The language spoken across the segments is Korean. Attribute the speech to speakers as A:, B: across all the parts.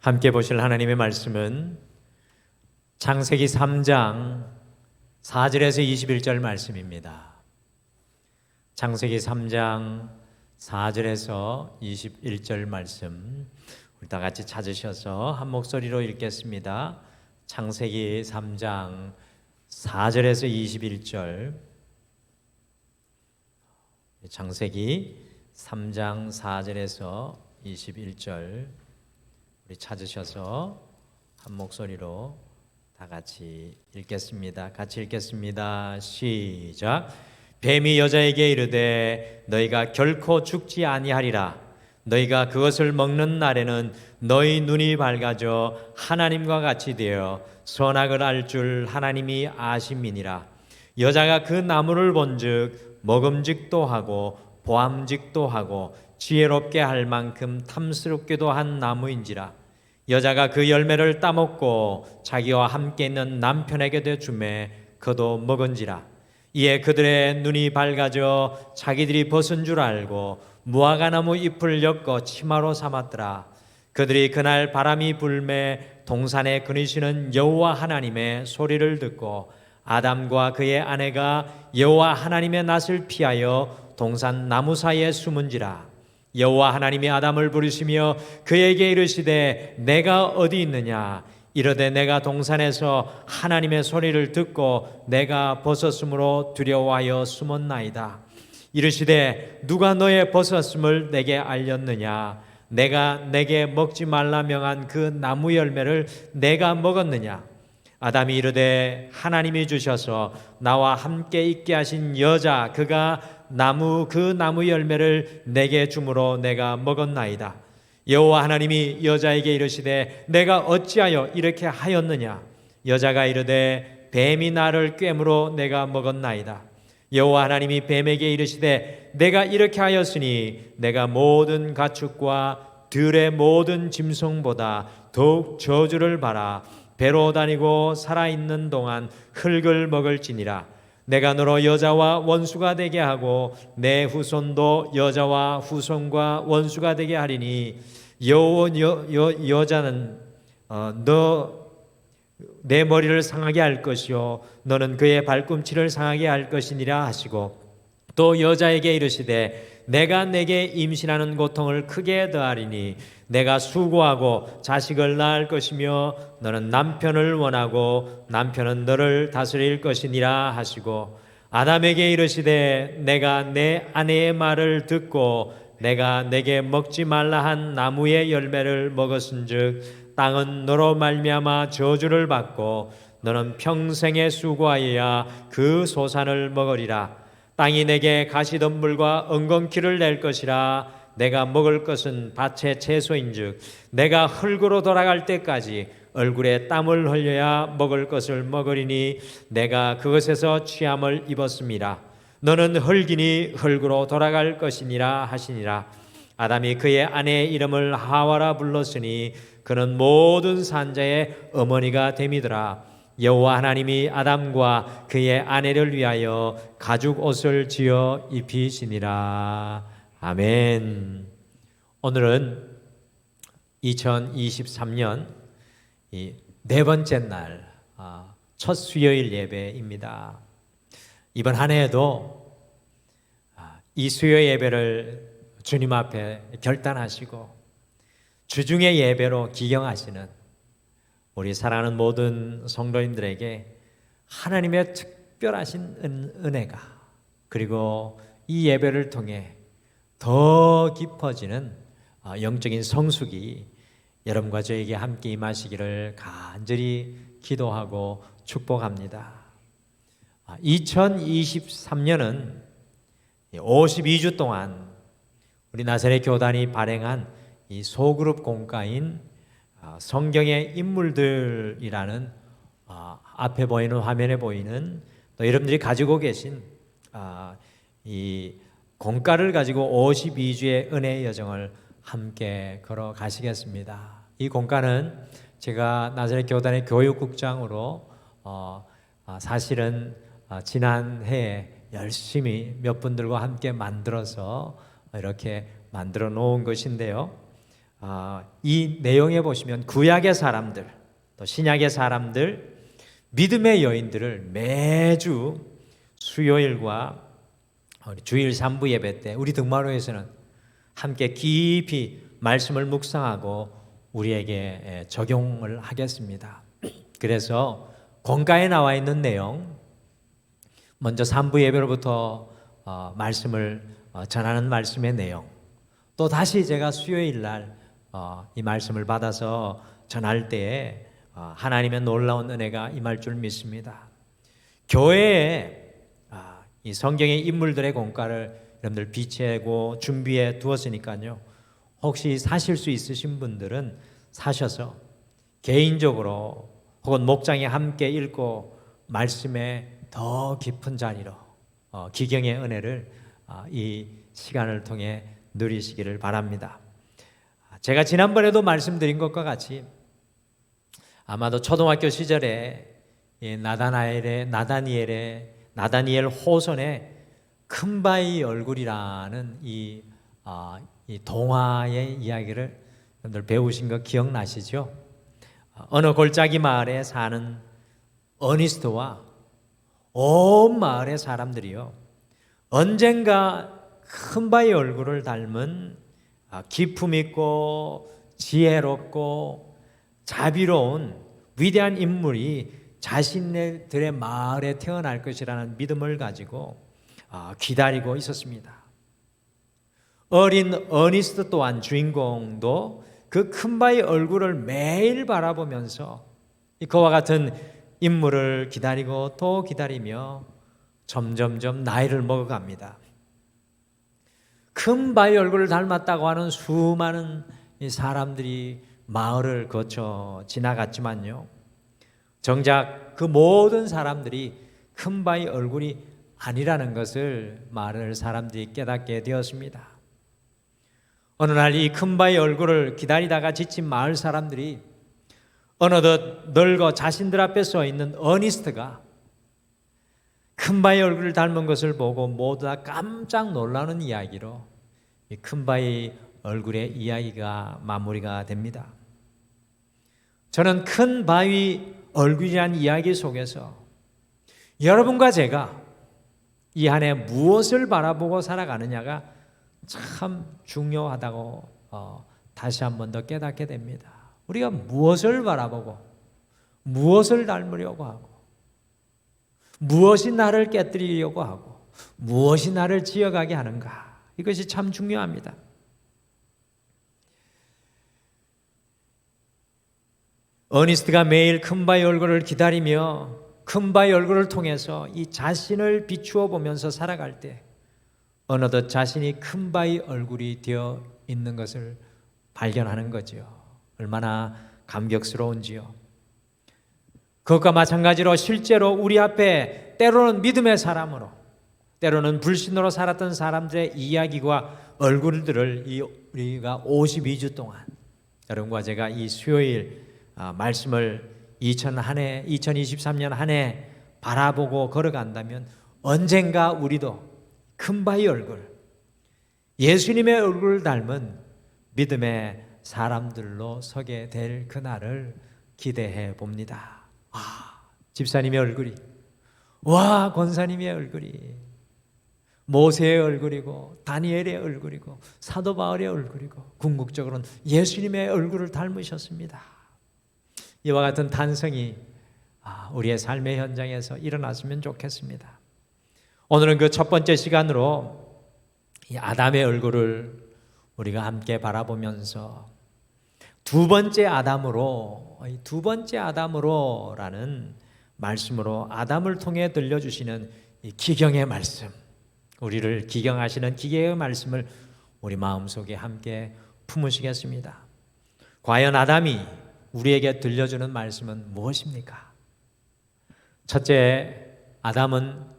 A: 함께 보실 하나님의 말씀은 창세기 3장 4절에서 21절 말씀입니다. 창세기 3장 4절에서 21절 말씀 우리 다 같이 찾으셔서 한 목소리로 읽겠습니다. 창세기 3장 4절에서 21절, 창세기 3장 4절에서 21절 우리 찾으셔서 한 목소리로 다 같이 읽겠습니다. 같이 읽겠습니다. 시작. 뱀이 여자에게 이르되 너희가 결코 죽지 아니하리라. 너희가 그것을 먹는 날에는 너희 눈이 밝아져 하나님과 같이 되어 선악을 알 줄 하나님이 아심이니라. 여자가 그 나무를 본즉 먹음직도 하고 보암직도 하고 지혜롭게 할 만큼 탐스럽게도 한 나무인지라. 여자가 그 열매를 따먹고 자기와 함께 있는 남편에게도 주매 그도 먹은지라. 이에 그들의 눈이 밝아져 자기들이 벗은 줄 알고 무화과나무 잎을 엮어 치마로 삼았더라. 그들이 그날 바람이 불매 동산에 거니시는 여호와 하나님의 소리를 듣고 아담과 그의 아내가 여호와 하나님의 낯을 피하여 동산 나무 사이에 숨은지라. 여호와 하나님이 아담을 부르시며 그에게 이르시되 내가 어디 있느냐. 이르되 내가 동산에서 하나님의 소리를 듣고 내가 벗었으므로 두려워하여 숨었나이다. 이르시되 누가 너의 벗었음을 내게 알렸느냐. 내가 내게 먹지 말라 명한 그 나무 열매를 내가 먹었느냐. 아담이 이르되 하나님이 주셔서 나와 함께 있게 하신 여자 그가 그 나무 열매를 내게 주므로 내가 먹었나이다. 여호와 하나님이 여자에게 이르시되 내가 어찌하여 이렇게 하였느냐. 여자가 이르되 뱀이 나를 꿰므로 내가 먹었나이다. 여호와 하나님이 뱀에게 이르시되 내가 이렇게 하였으니 내가 모든 가축과 들의 모든 짐승보다 더욱 저주를 받아 배로 다니고 살아있는 동안 흙을 먹을지니라. 내가 너로 여자와 원수가 되게 하고 내 후손도 여자와 후손과 원수가 되게 하리니 여자는 너 내 머리를 상하게 할 것이요 너는 그의 발꿈치를 상하게 할 것이니라 하시고 또 여자에게 이르시되 내가 내게 임신하는 고통을 크게 더하리니 내가 수고하고 자식을 낳을 것이며 너는 남편을 원하고 남편은 너를 다스릴 것이니라 하시고 아담에게 이르시되 내가 내 아내의 말을 듣고 내가 내게 먹지 말라 한 나무의 열매를 먹었은즉 땅은 너로 말미암아 저주를 받고 너는 평생에 수고하여야 그 소산을 먹으리라. 땅이 내게 가시덤불과 엉겅퀴를 낼 것이라. 내가 먹을 것은 밭의 채소인즉 내가 흙으로 돌아갈 때까지 얼굴에 땀을 흘려야 먹을 것을 먹으리니 내가 그것에서 취함을 입었음이라. 너는 흙이니 흙으로 돌아갈 것이니라 하시니라. 아담이 그의 아내의 이름을 하와라 불렀으니 그는 모든 산자의 어머니가 됨이더라. 여호와 하나님이 아담과 그의 아내를 위하여 가죽 옷을 지어 입히시니라. 아멘. 오늘은 2023년 네 번째 날 첫 수요일 예배입니다. 이번 한 해에도 이 수요 예배를 주님 앞에 결단하시고 주중의 예배로 기경하시는 우리 사랑하는 모든 성도님들에게 하나님의 특별하신 은혜가 그리고 이 예배를 통해 더 깊어지는 영적인 성숙이 여러분과 저에게 함께 임하시기를 간절히 기도하고 축복합니다. 2023년은 52주 동안 우리 나사렛 교단이 발행한 이 소그룹 공과인 성경의 인물들이라는 앞에 보이는 화면에 보이는 또 여러분들이 가지고 계신 이 공과를 가지고 52주의 은혜의 여정을 함께 걸어가시겠습니다. 이 공과는 제가 나사렛 교단의 교육국장으로 사실은 지난해에 열심히 몇 분들과 함께 만들어서 이렇게 만들어 놓은 것인데요. 이 내용에 보시면 구약의 사람들, 또 신약의 사람들, 믿음의 여인들을 매주 수요일과 주일 3부 예배 때 우리 등마로에서는 함께 깊이 말씀을 묵상하고 우리에게 적용을 하겠습니다. 그래서 공가에 나와 있는 내용, 먼저 3부 예배로부터 말씀을 전하는 말씀의 내용, 또 다시 제가 수요일 날 이 말씀을 받아서 전할 때에 하나님의 놀라운 은혜가 임할 줄 믿습니다. 교회에 이 성경의 인물들의 공과를 여러분들 비치고 준비해 두었으니까요. 혹시 사실 수 있으신 분들은 사셔서 개인적으로 혹은 목장에 함께 읽고 말씀의 더 깊은 자리로 기경의 은혜를 이 시간을 통해 누리시기를 바랍니다. 제가 지난번에도 말씀드린 것과 같이 아마도 초등학교 시절에 나다니엘 호손의 큰바위 얼굴이라는 이 동화의 이야기를 여러분들 배우신 거 기억나시죠? 어느 골짜기 마을에 사는 어니스트와 온 마을의 사람들이요, 언젠가 큰바위 얼굴을 닮은 기품 있고 지혜롭고 자비로운 위대한 인물이 자신들의 마을에 태어날 것이라는 믿음을 가지고 기다리고 있었습니다. 어린 어니스트 또한 주인공도 그 큰바위 얼굴을 매일 바라보면서 그와 같은 인물을 기다리고 또 기다리며 점점점 나이를 먹어갑니다. 큰바위 얼굴을 닮았다고 하는 수많은 사람들이 마을을 거쳐 지나갔지만요, 정작 그 모든 사람들이 큰바위 얼굴이 아니라는 것을 마을 사람들이 깨닫게 되었습니다. 어느 날 이 큰바위 얼굴을 기다리다가 지친 마을 사람들이 어느덧 늙어 자신들 앞에 서 있는 어니스트가 큰바위 얼굴을 닮은 것을 보고 모두 다 깜짝 놀라는 이야기로 이 큰바위 얼굴의 이야기가 마무리가 됩니다. 저는 큰바위 얼굴이라는 이야기 속에서 여러분과 제가 이 한 해 무엇을 바라보고 살아가느냐가 참 중요하다고 다시 한 번 더 깨닫게 됩니다. 우리가 무엇을 바라보고 무엇을 닮으려고 하고 무엇이 나를 깨뜨리려고 하고 무엇이 나를 지어가게 하는가, 이것이 참 중요합니다. 어니스트가 매일 큰바위 얼굴을 기다리며 큰바위 얼굴을 통해서 이 자신을 비추어 보면서 살아갈 때 어느덧 자신이 큰바위 얼굴이 되어 있는 것을 발견하는 거죠. 얼마나 감격스러운지요. 그것과 마찬가지로 실제로 우리 앞에 때로는 믿음의 사람으로, 때로는 불신으로 살았던 사람들의 이야기와 얼굴들을 우리가 52주 동안 여러분과 제가 이 수요일 말씀을 2023년 한 해 바라보고 걸어간다면 언젠가 우리도 큰바위 얼굴, 예수님의 얼굴을 닮은 믿음의 사람들로 서게 될 그날을 기대해 봅니다. 집사님의 얼굴이, 권사님의 얼굴이 모세의 얼굴이고 다니엘의 얼굴이고 사도 바울의 얼굴이고 궁극적으로는 예수님의 얼굴을 닮으셨습니다. 이와 같은 탄성이 우리의 삶의 현장에서 일어났으면 좋겠습니다. 오늘은 그 첫 번째 시간으로 이 아담의 얼굴을 우리가 함께 바라보면서 두 번째 아담으로라는 말씀으로 아담을 통해 들려주시는 이 기경의 말씀, 우리를 기경하시는 기경의 말씀을 우리 마음속에 함께 품으시겠습니다. 과연 아담이 우리에게 들려주는 말씀은 무엇입니까? 첫째, 아담은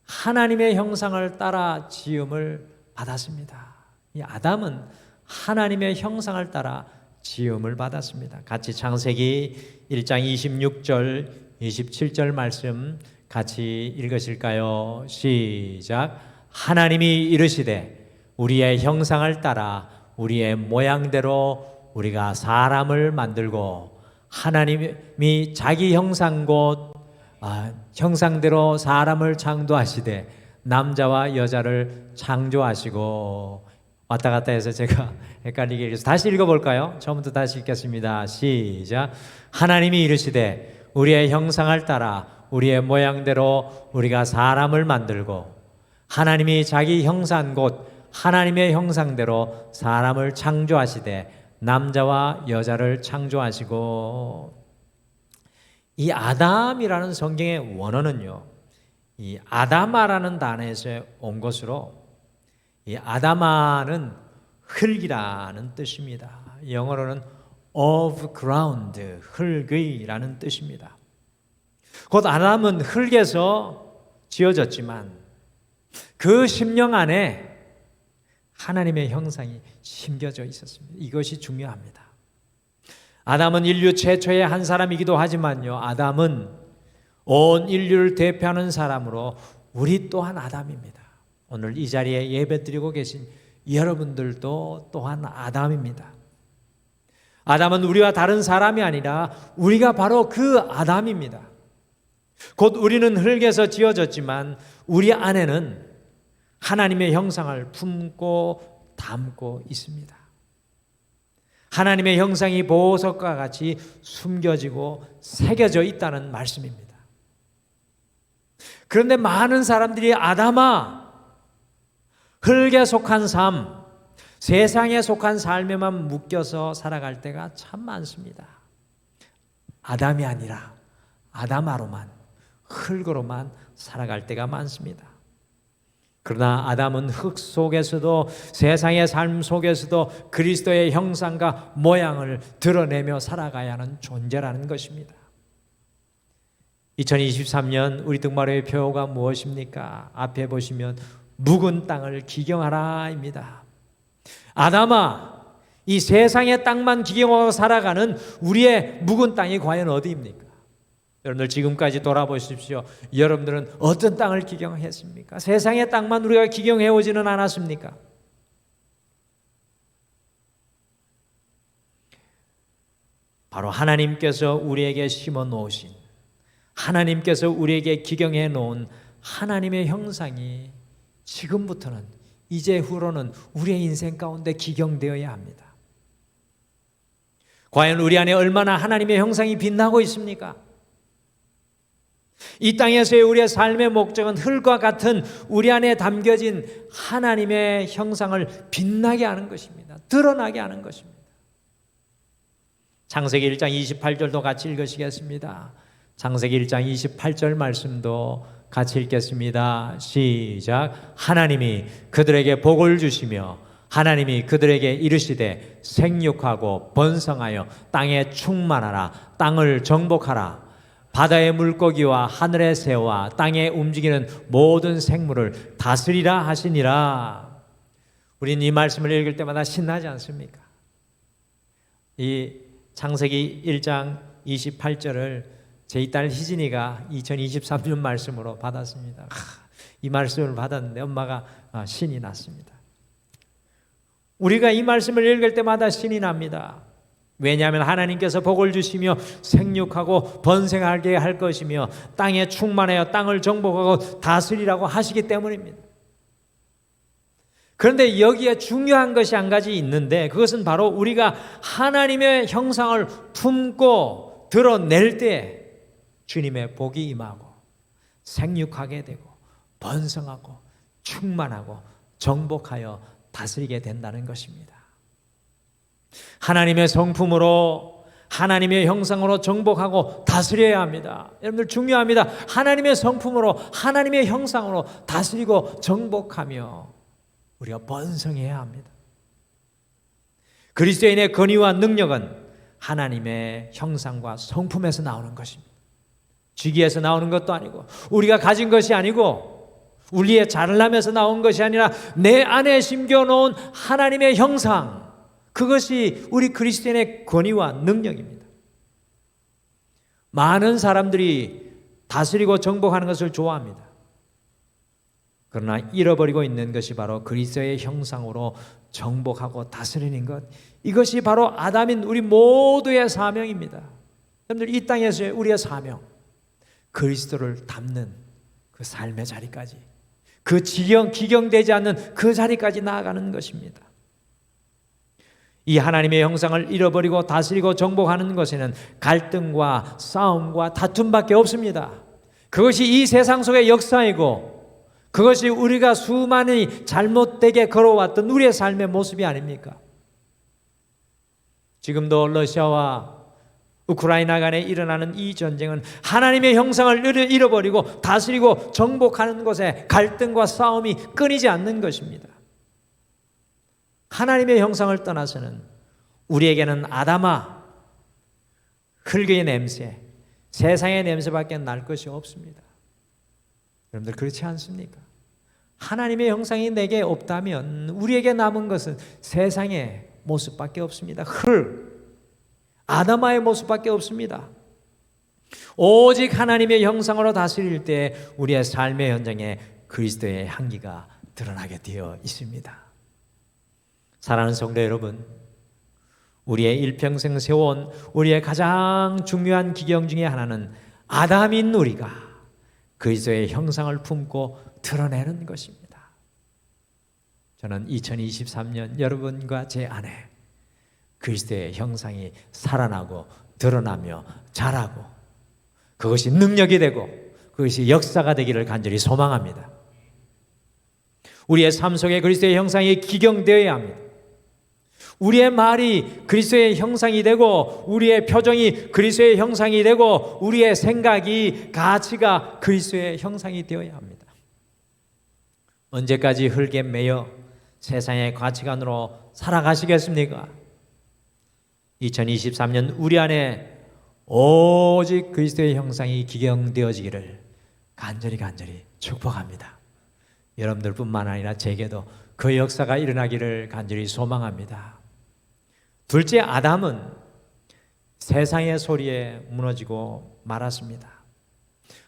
A: 하나님의 형상을 따라 지음을 받았습니다. 이 아담은 하나님의 형상을 따라 지음을 받았습니다. 같이 창세기 1장 26절 27절 말씀 같이 읽으실까요? 시작. 하나님이 이르시되 우리의 형상을 따라 우리의 모양대로 우리가 사람을 만들고 하나님이 자기 형상대로 사람을 창조하시되 남자와 여자를 창조하시고 왔다 갔다 해서 제가 헷갈리게 읽어서 다시 읽어볼까요? 처음부터 다시 읽겠습니다. 시작. 하나님이 이르시되 우리의 형상을 따라 우리의 모양대로 우리가 사람을 만들고 하나님이 자기 형상 곧 하나님의 형상대로 사람을 창조하시되 남자와 여자를 창조하시고 이 아담이라는 성경의 원어는요, 이 아다마라는 단어에서 온 것으로 이 아다마는 흙이라는 뜻입니다. 영어로는 of ground, 흙의라는 뜻입니다. 곧 아담은 흙에서 지어졌지만 그 심령 안에 하나님의 형상이 심겨져 있었습니다. 이것이 중요합니다. 아담은 인류 최초의 한 사람이기도 하지만요, 아담은 온 인류를 대표하는 사람으로 우리 또한 아담입니다. 오늘 이 자리에 예배드리고 계신 여러분들도 또한 아담입니다. 아담은 우리와 다른 사람이 아니라 우리가 바로 그 아담입니다. 곧 우리는 흙에서 지어졌지만 우리 안에는 하나님의 형상을 품고 담고 있습니다. 하나님의 형상이 보석과 같이 숨겨지고 새겨져 있다는 말씀입니다. 그런데 많은 사람들이 아담아, 흙에 속한 삶, 세상에 속한 삶에만 묶여서 살아갈 때가 참 많습니다. 아담이 아니라 아담아로만, 흙으로만 살아갈 때가 많습니다. 그러나 아담은 흙 속에서도 세상의 삶 속에서도 그리스도의 형상과 모양을 드러내며 살아가야 하는 존재라는 것입니다. 2023년 우리 등마루의 표어가 무엇입니까? 앞에 보시면 묵은 땅을 기경하라입니다. 아담아, 이 세상의 땅만 기경하고 살아가는 우리의 묵은 땅이 과연 어디입니까? 여러분들 지금까지 돌아보십시오. 여러분들은 어떤 땅을 기경했습니까? 세상의 땅만 우리가 기경해 오지는 않았습니까? 바로 하나님께서 우리에게 심어 놓으신, 하나님께서 우리에게 기경해 놓은 하나님의 형상이 지금부터는, 이제후로는 우리의 인생 가운데 기경되어야 합니다. 과연 우리 안에 얼마나 하나님의 형상이 빛나고 있습니까? 이 땅에서의 우리의 삶의 목적은 흙과 같은 우리 안에 담겨진 하나님의 형상을 빛나게 하는 것입니다. 드러나게 하는 것입니다. 창세기 1장 28절도 같이 읽으시겠습니다. 창세기 1장 28절 말씀도 같이 읽겠습니다. 시작. 하나님이 그들에게 복을 주시며 하나님이 그들에게 이르시되 생육하고 번성하여 땅에 충만하라. 땅을 정복하라. 바다의 물고기와 하늘의 새와 땅에 움직이는 모든 생물을 다스리라 하시니라. 우리는 이 말씀을 읽을 때마다 신나지 않습니까? 이 창세기 1장 28절을 제 딸 희진이가 2023년 말씀으로 받았습니다. 이 말씀을 받았는데 엄마가 신이 났습니다. 우리가 이 말씀을 읽을 때마다 신이 납니다. 왜냐하면 하나님께서 복을 주시며 생육하고 번성하게 할 것이며 땅에 충만하여 땅을 정복하고 다스리라고 하시기 때문입니다. 그런데 여기에 중요한 것이 한 가지 있는데, 그것은 바로 우리가 하나님의 형상을 품고 드러낼 때 주님의 복이 임하고 생육하게 되고 번성하고 충만하고 정복하여 다스리게 된다는 것입니다. 하나님의 성품으로, 하나님의 형상으로 정복하고 다스려야 합니다. 여러분들 중요합니다. 하나님의 성품으로, 하나님의 형상으로 다스리고 정복하며 우리가 번성해야 합니다. 그리스도인의 권위와 능력은 하나님의 형상과 성품에서 나오는 것입니다. 지기에서 나오는 것도 아니고, 우리가 가진 것이 아니고, 우리의 잘남에서 나온 것이 아니라 내 안에 심겨놓은 하나님의 형상, 그것이 우리 그리스도인의 권위와 능력입니다. 많은 사람들이 다스리고 정복하는 것을 좋아합니다. 그러나 잃어버리고 있는 것이 바로 그리스도의 형상으로 정복하고 다스리는 것. 이것이 바로 아담인 우리 모두의 사명입니다. 여러분들, 이 땅에서의 우리의 사명, 그리스도를 닮는 그 삶의 자리까지, 그 기경되지 않는 그 자리까지 나아가는 것입니다. 이 하나님의 형상을 잃어버리고 다스리고 정복하는 것에는 갈등과 싸움과 다툼밖에 없습니다. 그것이 이 세상 속의 역사이고, 그것이 우리가 수많이 잘못되게 걸어왔던 우리의 삶의 모습이 아닙니까? 지금도 러시아와 우크라이나 간에 일어나는 이 전쟁은 하나님의 형상을 잃어버리고 다스리고 정복하는 것에 갈등과 싸움이 끊이지 않는 것입니다. 하나님의 형상을 떠나서는 우리에게는 아담아, 흙의 냄새, 세상의 냄새밖에 날 것이 없습니다. 여러분들, 그렇지 않습니까? 하나님의 형상이 내게 없다면 우리에게 남은 것은 세상의 모습밖에 없습니다. 흙, 아담아의 모습밖에 없습니다. 오직 하나님의 형상으로 다스릴 때 우리의 삶의 현장에 그리스도의 향기가 드러나게 되어 있습니다. 사랑하는 성도 여러분, 우리의 일평생 세워온 우리의 가장 중요한 기경 중에 하나는 아담인 우리가 그리스도의 형상을 품고 드러내는 것입니다. 저는 2023년 여러분과 제 안에 그리스도의 형상이 살아나고 드러나며 자라고, 그것이 능력이 되고 그것이 역사가 되기를 간절히 소망합니다. 우리의 삶 속에 그리스도의 형상이 기경되어야 합니다. 우리의 말이 그리스도의 형상이 되고, 우리의 표정이 그리스도의 형상이 되고, 우리의 생각이, 가치가 그리스도의 형상이 되어야 합니다. 언제까지 흙에 매여 세상의 가치관으로 살아가시겠습니까? 2023년 우리 안에 오직 그리스도의 형상이 기경되어지기를 간절히 축복합니다. 여러분들뿐만 아니라 제게도 그 역사가 일어나기를 간절히 소망합니다. 둘째, 아담은 세상의 소리에 무너지고 말았습니다.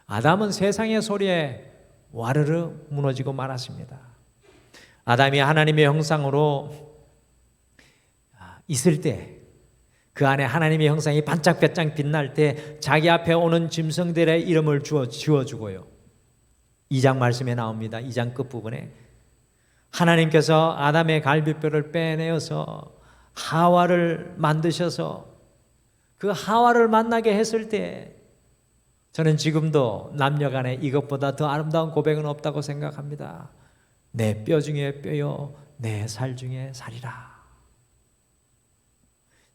A: 아담은 세상의 소리에 와르르 무너지고 말았습니다. 아담이 하나님의 형상으로 있을 때, 그 안에 하나님의 형상이 반짝반짝 빛날 때 자기 앞에 오는 짐승들의 이름을 지어주고요. 2장 말씀에 나옵니다. 2장 끝부분에 하나님께서 아담의 갈비뼈를 빼내어서 하와를 만드셔서 그 하와를 만나게 했을 때, 저는 지금도 남녀 간에 이것보다 더 아름다운 고백은 없다고 생각합니다. 내 뼈 중에 뼈요, 내 살 중에 살이라.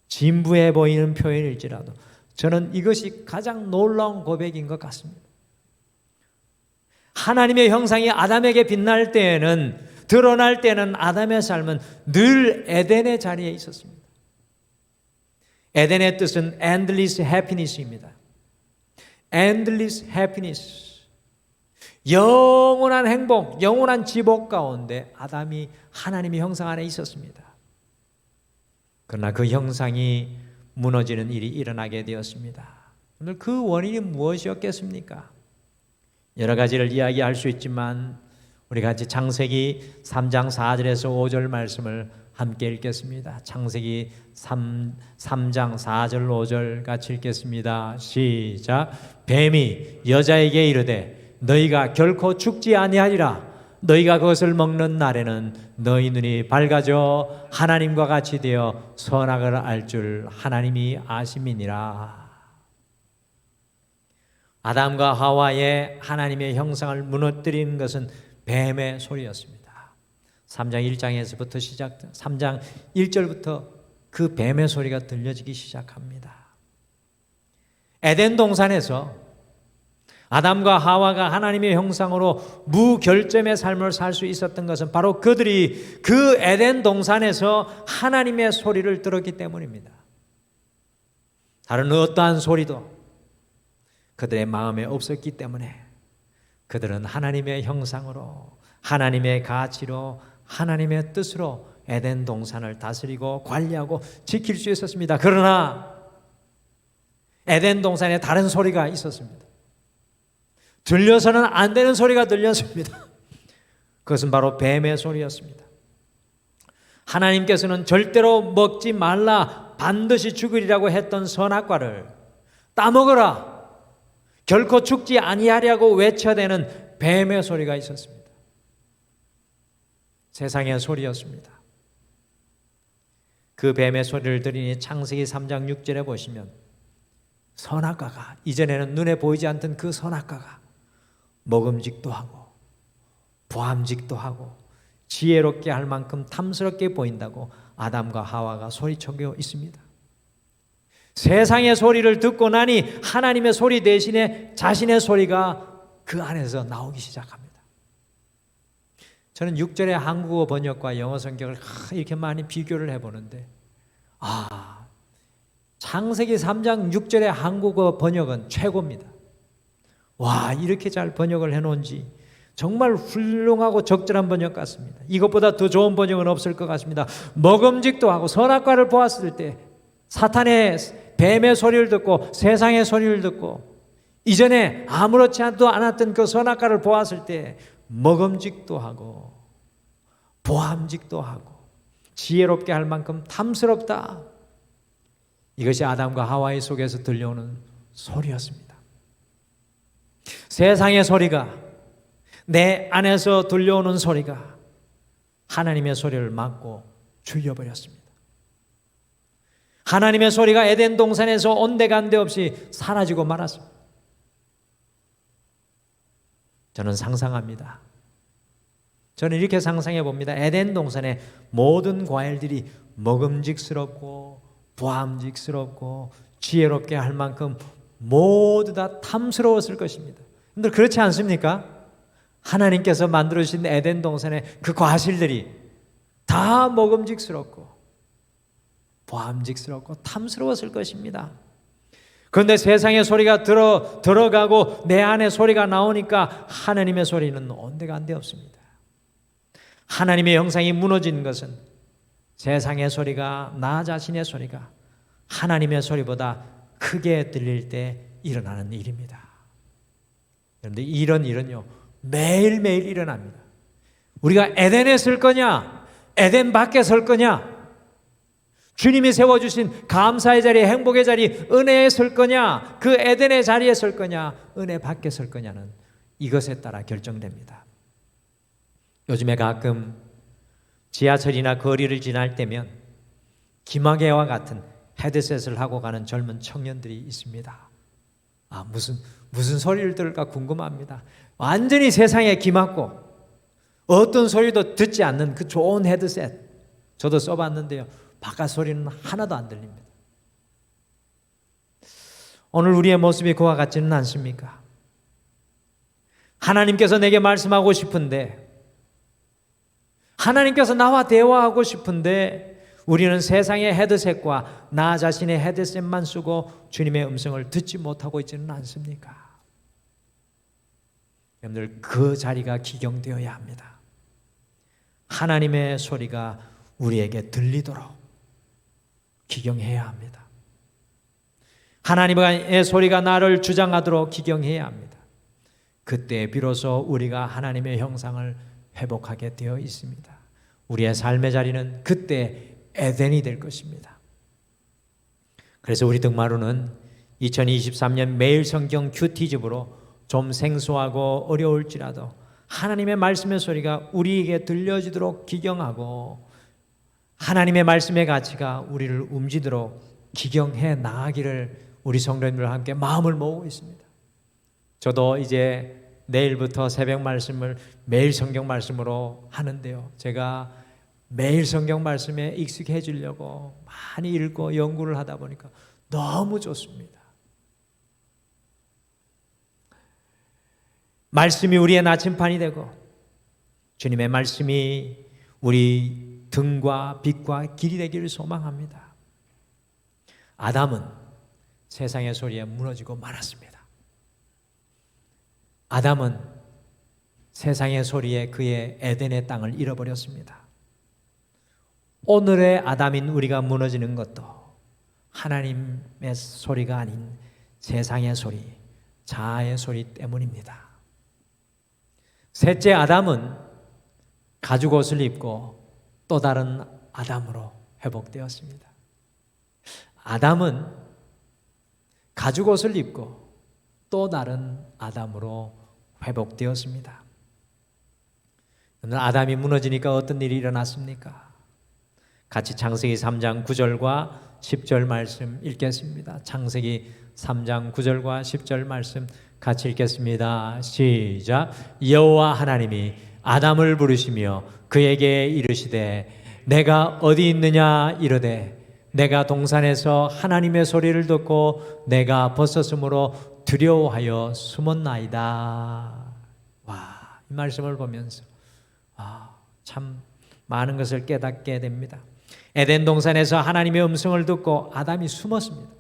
A: 진부해 보이는 표현일지라도 저는 이것이 가장 놀라운 고백인 것 같습니다. 하나님의 형상이 아담에게 빛날 때에는, 드러날 때는 아담의 삶은 늘 에덴의 자리에 있었습니다. 에덴의 뜻은 endless happiness입니다. endless happiness, 영원한 행복, 영원한 지복 가운데 아담이 하나님의 형상 안에 있었습니다. 그러나 그 형상이 무너지는 일이 일어나게 되었습니다. 오늘 그 원인이 무엇이었겠습니까? 여러 가지를 이야기할 수 있지만 우리 같이 창세기 3장 4절에서 5절 말씀을 함께 읽겠습니다. 창세기 3장 4절 5절 같이 읽겠습니다. 시작. 뱀이 여자에게 이르되 너희가 결코 죽지 아니하리라. 너희가 그것을 먹는 날에는 너희 눈이 밝아져 하나님과 같이 되어 선악을 알 줄 하나님이 아심이니라. 아담과 하와의 하나님의 형상을 무너뜨리는 것은 뱀의 소리였습니다. 3장 1장에서부터 3장 1절부터 그 뱀의 소리가 들려지기 시작합니다. 에덴 동산에서 아담과 하와가 하나님의 형상으로 무결점의 삶을 살 수 있었던 것은 바로 그들이 그 에덴 동산에서 하나님의 소리를 들었기 때문입니다. 다른 어떠한 소리도 그들의 마음에 없었기 때문에 그들은 하나님의 형상으로, 하나님의 가치로, 하나님의 뜻으로 에덴 동산을 다스리고 관리하고 지킬 수 있었습니다. 그러나 에덴 동산에 다른 소리가 있었습니다. 들려서는 안 되는 소리가 들렸습니다. 그것은 바로 뱀의 소리였습니다. 하나님께서는 절대로 먹지 말라, 반드시 죽으리라고 했던 선악과를 따먹어라, 결코 죽지 아니하려고 외쳐대는 뱀의 소리가 있었습니다. 세상의 소리였습니다. 그 뱀의 소리를 들으니 창세기 3장 6절에 보시면 선악과가, 이전에는 눈에 보이지 않던 그 선악과가 먹음직도 하고 보암직도 하고 지혜롭게 할 만큼 탐스럽게 보인다고 아담과 하와가 소리치고 있습니다. 세상의 소리를 듣고 나니 하나님의 소리 대신에 자신의 소리가 그 안에서 나오기 시작합니다. 저는 6절의 한국어 번역과 영어 성경을 이렇게 많이 비교를 해보는데, 창세기 3장 6절의 한국어 번역은 최고입니다. 와, 이렇게 잘 번역을 해놓은지 정말 훌륭하고 적절한 번역 같습니다. 이것보다 더 좋은 번역은 없을 것 같습니다. 먹음직도 하고 선악과를 보았을 때 사탄의 뱀의 소리를 듣고 세상의 소리를 듣고 이전에 아무렇지 않았던 그 선악과를 보았을 때 먹음직도 하고 보암직도 하고 지혜롭게 할 만큼 탐스럽다. 이것이 아담과 하와의 속에서 들려오는 소리였습니다. 세상의 소리가, 내 안에서 들려오는 소리가 하나님의 소리를 막고 죽여버렸습니다. 하나님의 소리가 에덴 동산에서 온데간데 없이 사라지고 말았습니다. 저는 상상합니다. 저는 이렇게 상상해 봅니다. 에덴 동산의 모든 과일들이 먹음직스럽고 보암직스럽고 지혜롭게 할 만큼 모두 다 탐스러웠을 것입니다. 근데 그렇지 않습니까? 하나님께서 만들어주신 에덴 동산의 그 과실들이 다 먹음직스럽고 보암직스럽고 탐스러웠을 것입니다. 그런데 세상의 소리가 들어가고 내 안에 소리가 나오니까 하나님의 소리는 온데간데 없습니다. 하나님의 형상이 무너진 것은 세상의 소리가, 나 자신의 소리가 하나님의 소리보다 크게 들릴 때 일어나는 일입니다. 그런데 이런 일은요, 매일매일 일어납니다. 우리가 에덴에 설 거냐, 에덴 밖에 설 거냐, 주님이 세워주신 감사의 자리, 행복의 자리, 은혜에 설 거냐, 그 에덴의 자리에 설 거냐, 은혜 밖에 설 거냐는 이것에 따라 결정됩니다. 요즘에 가끔 지하철이나 거리를 지날 때면 기마개와 같은 헤드셋을 하고 가는 젊은 청년들이 있습니다. 무슨 소리를 들을까 궁금합니다. 완전히 세상에 기맞고 어떤 소리도 듣지 않는 그 좋은 헤드셋, 저도 써봤는데요, 바깥 소리는 하나도 안 들립니다. 오늘 우리의 모습이 그와 같지는 않습니까? 하나님께서 내게 말씀하고 싶은데, 하나님께서 나와 대화하고 싶은데 우리는 세상의 헤드셋과 나 자신의 헤드셋만 쓰고 주님의 음성을 듣지 못하고 있지는 않습니까? 여러분들, 그 자리가 기경되어야 합니다. 하나님의 소리가 우리에게 들리도록 기경해야 합니다. 하나님의 소리가 나를 주장하도록 기경해야 합니다. 그때 비로소 우리가 하나님의 형상을 회복하게 되어 있습니다. 우리의 삶의 자리는 그때 에덴이 될 것입니다. 그래서 우리 등마루는 2023년 매일 성경 큐티집으로 좀 생소하고 어려울지라도 하나님의 말씀의 소리가 우리에게 들려지도록 기경하고 하나님의 말씀의 가치가 우리를 움직이도록 기경해 나가기를 우리 성도님들과 함께 마음을 모으고 있습니다. 저도 이제 내일부터 새벽 말씀을 매일 성경 말씀으로 하는데요, 제가 매일 성경 말씀에 익숙해지려고 많이 읽고 연구를 하다 보니까 너무 좋습니다. 말씀이 우리의 나침판이 되고 주님의 말씀이 우리 등과 빛과 길이 되기를 소망합니다. 아담은 세상의 소리에 무너지고 말았습니다. 아담은 세상의 소리에 그의 에덴의 땅을 잃어버렸습니다. 오늘의 아담인 우리가 무너지는 것도 하나님의 소리가 아닌 세상의 소리, 자아의 소리 때문입니다. 셋째 아담은 가죽옷을 입고 또 다른 아담으로 회복되었습니다. 아담은 가죽옷을 입고 또 다른 아담으로 회복되었습니다. 오늘 아담이 무너지니까 어떤 일이 일어났습니까? 같이 창세기 3장 9절과 10절 말씀 읽겠습니다. 창세기 3장 9절과 10절 말씀 같이 읽겠습니다. 시작. 여호와 하나님이 아담을 부르시며 그에게 이르시되 내가 어디 있느냐 이르되 내가 동산에서 하나님의 소리를 듣고 내가 벗었으므로 두려워하여 숨었나이다. 와, 이 말씀을 보면서 참 많은 것을 깨닫게 됩니다. 에덴 동산에서 하나님의 음성을 듣고 아담이 숨었습니다.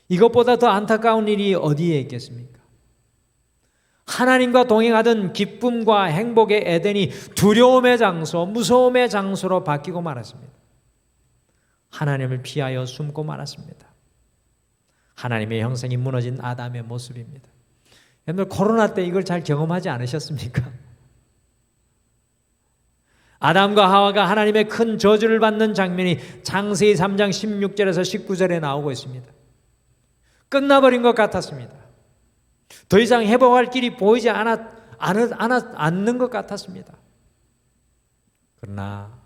A: 이것보다 더 안타까운 일이 어디에 있겠습니까? 하나님과 동행하던 기쁨과 행복의 에덴이 두려움의 장소, 무서움의 장소로 바뀌고 말았습니다. 하나님을 피하여 숨고 말았습니다. 하나님의 형상이 무너진 아담의 모습입니다. 여러분들 코로나 때 이걸 잘 경험하지 않으셨습니까? 아담과 하와가 하나님의 큰 저주를 받는 장면이 창세기 3장 16절에서 19절에 나오고 있습니다. 끝나버린 것 같았습니다. 더 이상 회복할 길이 보이지 않는 것 같았습니다. 그러나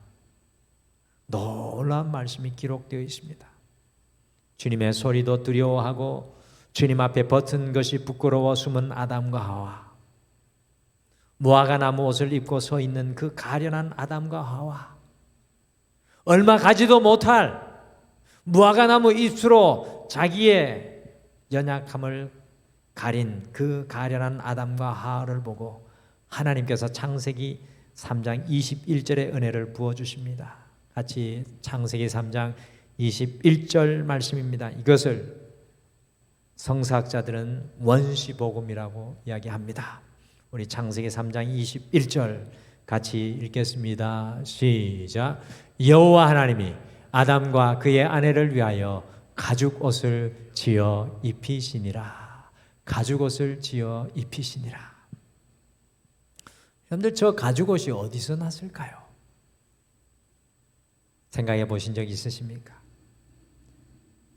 A: 놀라운 말씀이 기록되어 있습니다. 주님의 소리도 두려워하고 주님 앞에 버튼 것이 부끄러워 숨은 아담과 하와, 무화과 나무 옷을 입고 서 있는 그 가련한 아담과 하와, 얼마 가지도 못할 무화과 나무 잎으로 자기의 연약함을 가린 그 가련한 아담과 하와를 보고 하나님께서 창세기 3장 21절의 은혜를 부어주십니다. 같이 창세기 3장 21절 말씀입니다. 이것을 성사학자들은 원시복음이라고 이야기합니다. 우리 창세기 3장 21절 같이 읽겠습니다. 시작. 여호와 하나님이 아담과 그의 아내를 위하여 가죽옷을 지어 입히시니라. 가죽옷을 지어 입히시니라. 여러분들 저 가죽옷이 어디서 났을까요? 생각해 보신 적 있으십니까?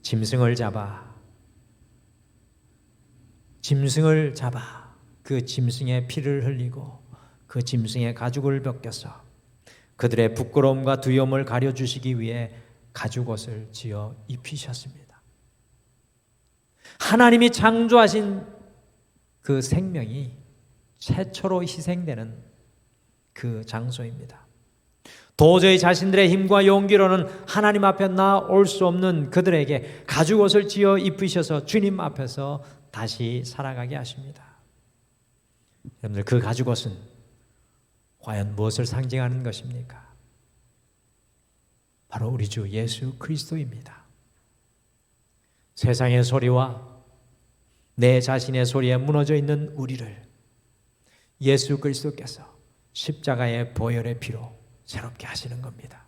A: 짐승을 잡아 그 짐승의 피를 흘리고 그 짐승의 가죽을 벗겨서 그들의 부끄러움과 두려움을 가려주시기 위해 가죽옷을 지어 입히셨습니다. 하나님이 창조하신 그 생명이 최초로 희생되는 그 장소입니다. 도저히 자신들의 힘과 용기로는 하나님 앞에 나올 수 없는 그들에게 가죽옷을 지어 입히셔서 주님 앞에서 다시 살아가게 하십니다. 여러분들 그 가죽옷은 과연 무엇을 상징하는 것입니까? 바로 우리 주 예수 그리스도입니다. 세상의 소리와 내 자신의 소리에 무너져 있는 우리를 예수 그리스도께서 십자가의 보혈의 피로 새롭게 하시는 겁니다.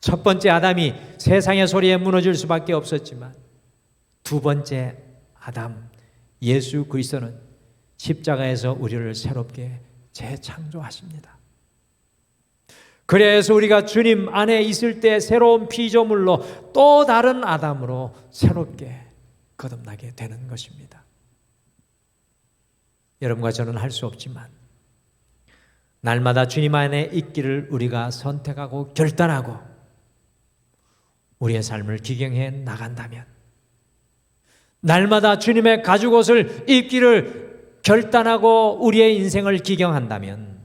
A: 첫 번째 아담이 세상의 소리에 무너질 수밖에 없었지만 두 번째 아담 예수 그리스도는 십자가에서 우리를 새롭게 재창조하십니다. 그래서 우리가 주님 안에 있을 때 새로운 피조물로 또 다른 아담으로 새롭게 거듭나게 되는 것입니다. 여러분과 저는 할 수 없지만 날마다 주님 안에 있기를 우리가 선택하고 결단하고 우리의 삶을 기경해 나간다면, 날마다 주님의 가죽옷을 입기를 결단하고 우리의 인생을 기경한다면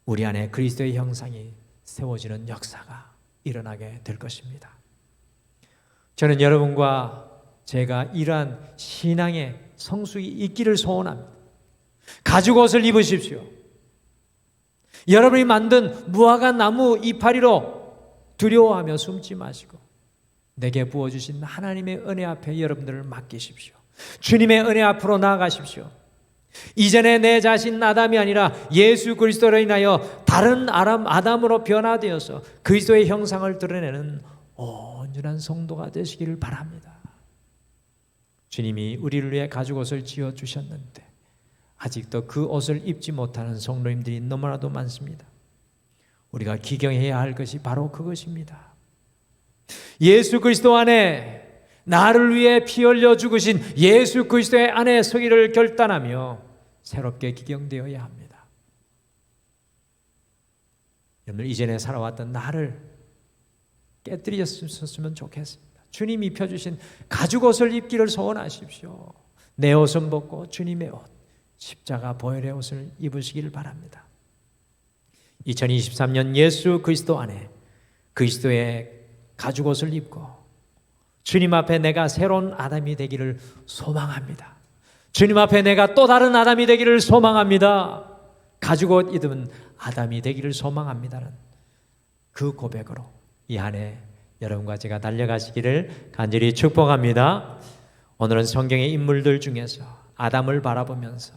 A: 우리 안에 그리스도의 형상이 세워지는 역사가 일어나게 될 것입니다. 저는 여러분과 제가 이러한 신앙의 성숙이 있기를 소원합니다. 가죽옷을 입으십시오. 여러분이 만든 무화과 나무 이파리로 두려워하며 숨지 마시고 내게 부어주신 하나님의 은혜 앞에 여러분들을 맡기십시오. 주님의 은혜 앞으로 나아가십시오. 이전에 내 자신 아담이 아니라 예수 그리스도로 인하여 다른 아담으로 변화되어서 그리스도의 형상을 드러내는 온전한 성도가 되시기를 바랍니다. 주님이 우리를 위해 가죽옷을 지어주셨는데 아직도 그 옷을 입지 못하는 성도님들이 너무나도 많습니다. 우리가 기경해야 할 것이 바로 그것입니다. 예수 그리스도 안에 나를 위해 피 흘려 죽으신 예수 그리스도의 안에 서기를 결단하며 새롭게 기경되어야 합니다. 여러분, 이전에 살아왔던 나를 깨뜨리셨으면 좋겠습니다. 주님이 입혀주신 가죽옷을 입기를 소원하십시오. 내 옷은 벗고 주님의 옷, 십자가 보혈의 옷을 입으시길 바랍니다. 2023년 예수 그리스도 안에 그리스도의 가죽옷을 입고 주님 앞에 내가 새로운 아담이 되기를 소망합니다. 주님 앞에 내가 또 다른 아담이 되기를 소망합니다. 가죽옷 입은 아담이 되기를 소망합니다는 그 고백으로 이 한 해 여러분과 제가 달려가시기를 간절히 축복합니다. 오늘은 성경의 인물들 중에서 아담을 바라보면서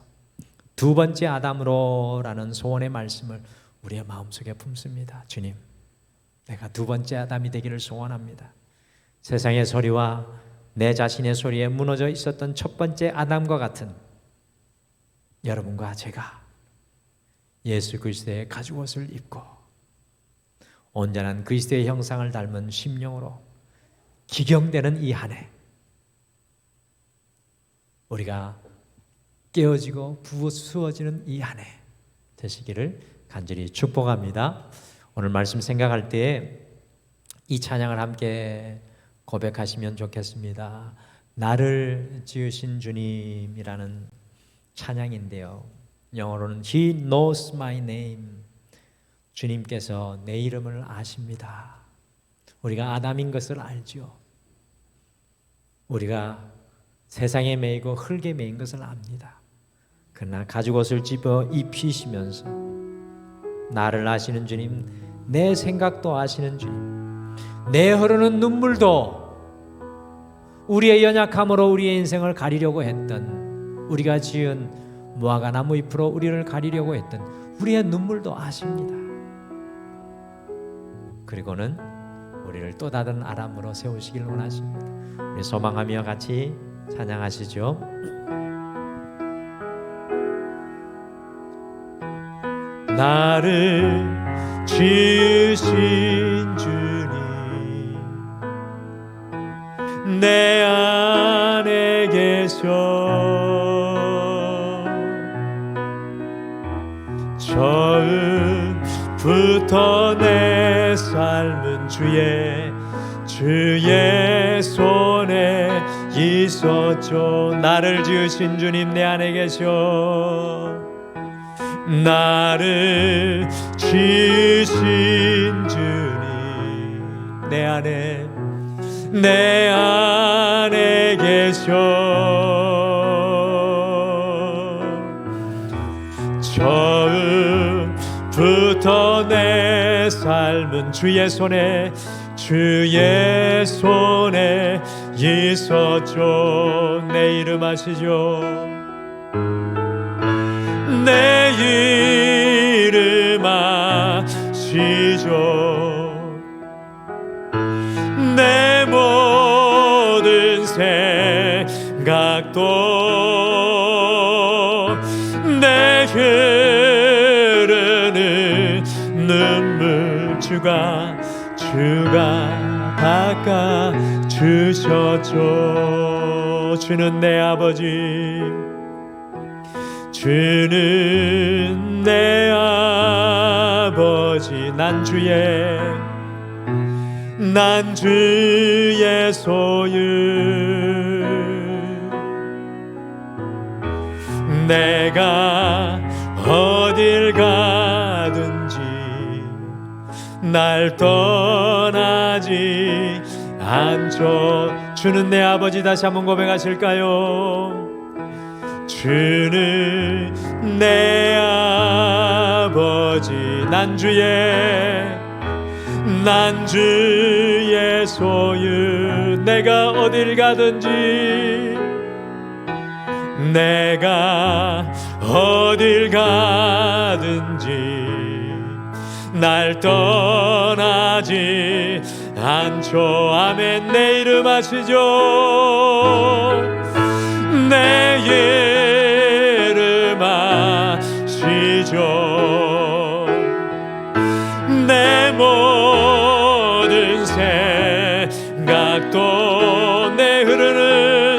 A: 두 번째 아담으로라는 소원의 말씀을 우리의 마음속에 품습니다. 주님, 내가 두 번째 아담이 되기를 소원합니다. 세상의 소리와 내 자신의 소리에 무너져 있었던 첫 번째 아담과 같은 여러분과 제가 예수 그리스도의 가죽옷을 입고 온전한 그리스도의 형상을 닮은 심령으로 기경되는 이 한 해 우리가 깨어지고 부수어지는 이 한 해 되시기를 간절히 축복합니다. 오늘 말씀 생각할 때에 이 찬양을 함께 고백하시면 좋겠습니다. 나를 지으신 주님이라는 찬양인데요, 영어로는 He knows my name. 주님께서 내 이름을 아십니다. 우리가 아담인 것을 알죠. 우리가 세상에 매이고 흙에 매인 것을 압니다. 그러나 가죽옷을 집어 입히시면서 나를 아시는 주님, 내 생각도 아시는 주님, 내 흐르는 눈물도 우리의 연약함으로 우리의 인생을 가리려고 했던, 우리가 지은 무화과 나무 잎으로 우리를 가리려고 했던 우리의 눈물도 아십니다. 그리고는 우리를 또 다른 아람으로 세우시길 원하십니다. 우리 소망하며 같이 찬양하시죠. 나를 지으신 주님, 내 안에 계셔 처음부터 내 삶은 주의 손에 있었죠. 나를 지으신 주님, 내 안에 계셔 나를 지으신 주님, 내 안에 계셔 처음부터 내 삶은 주의 손에 있었죠. 내 이름 아시죠? 내 이름 아시죠? 내 모든 생각도 내 흐르는 눈물 주가 닦아 주셨죠. 주는 내 아버지, 주는 내 아버지, 난 주의 소유, 내가 어딜 가든지 날 떠나지 않죠. 주는 내 아버지, 다시 한번 고백하실까요? 주는 내 아버지, 난 주의 소유, 내가 어딜 가든지 날 떠나지 않죠. 아멘. 내 이름 아시죠? 내 이름 마시죠. 내 모든 생각도 내 흐르는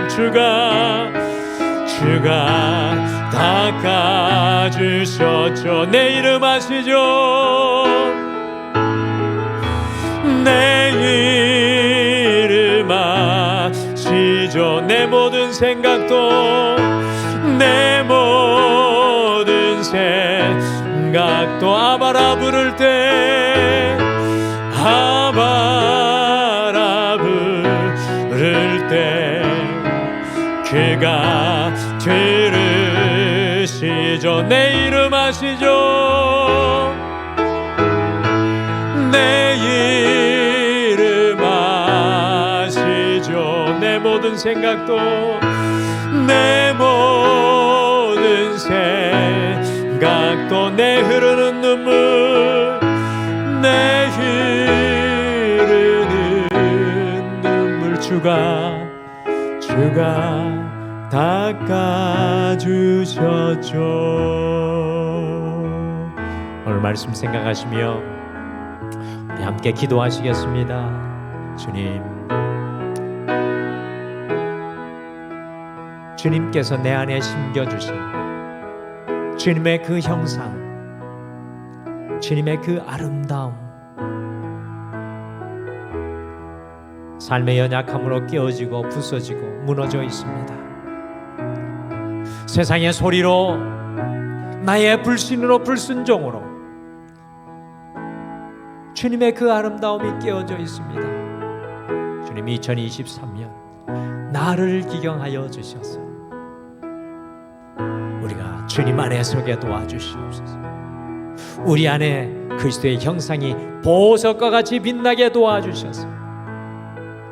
A: 주가 닦아주셨죠. 내 이름 아시죠? 내 이름 아시죠? 내 모든 생각도 내 모든 생각도 아바라 부를 때 아바라 부를 때 그가 들으시죠. 내 이름 아시죠? 내 이름 아시죠? 내 모든 생각도 내 모든 생각도 내 흐르는 눈물 내 흐르는 눈물 주가 닦아주셨죠. 오늘 말씀 생각하시며 우리 함께 기도하시겠습니다. 주님께서 내 안에 심겨주신 주님의 그 형상, 주님의 그 아름다움, 삶의 연약함으로 깨어지고 부서지고 무너져 있습니다. 세상의 소리로, 나의 불신으로, 불순종으로 주님의 그 아름다움이 깨어져 있습니다. 주님, 2023년 나를 기경하여 주셔서 우리가 주님 안에 서게 도와주시옵소서. 우리 안에 그리스도의 형상이 보석과 같이 빛나게 도와주셔서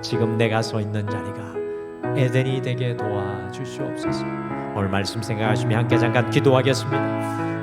A: 지금 내가 서 있는 자리가 에덴이 되게 도와주시옵소서. 오늘 말씀 생각하시며 함께 잠깐 기도하겠습니다.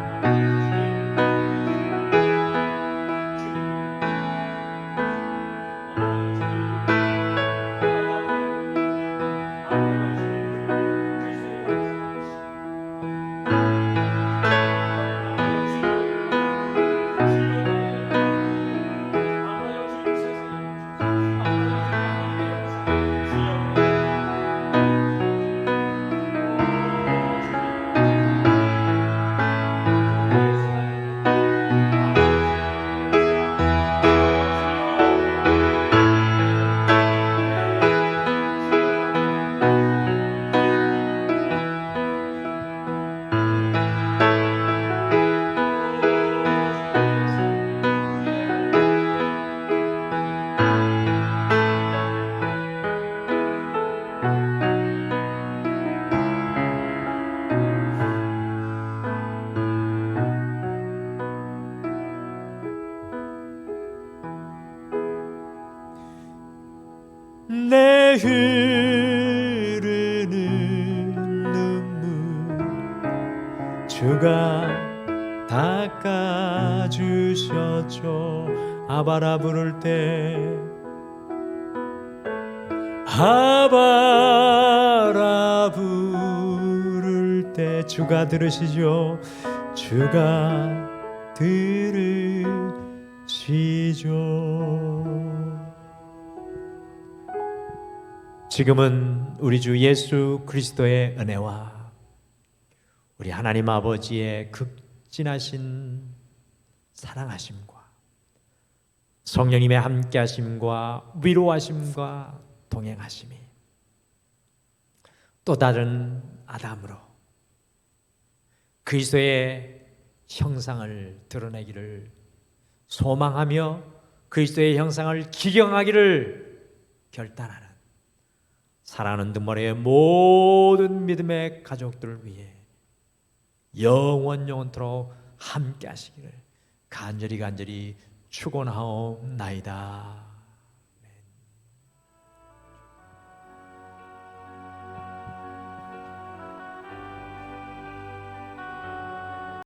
A: 내 흐르는 눈물 주가 닦아주셨죠. 아바라 부를 때 아바라 부를 때 주가 들으시죠. 주가 들으시죠. 지금은 우리 주 예수 그리스도의 은혜와 우리 하나님 아버지의 극진하신 사랑하심과 성령님의 함께하심과 위로하심과 동행하심이 또 다른 아담으로 그리스도의 형상을 드러내기를 소망하며 그리스도의 형상을 기경하기를 결단하는 사랑하는 드머리의 모든 믿음의 가족들을 위해 영원토록 함께 하시기를 간절히 축원하옵나이다.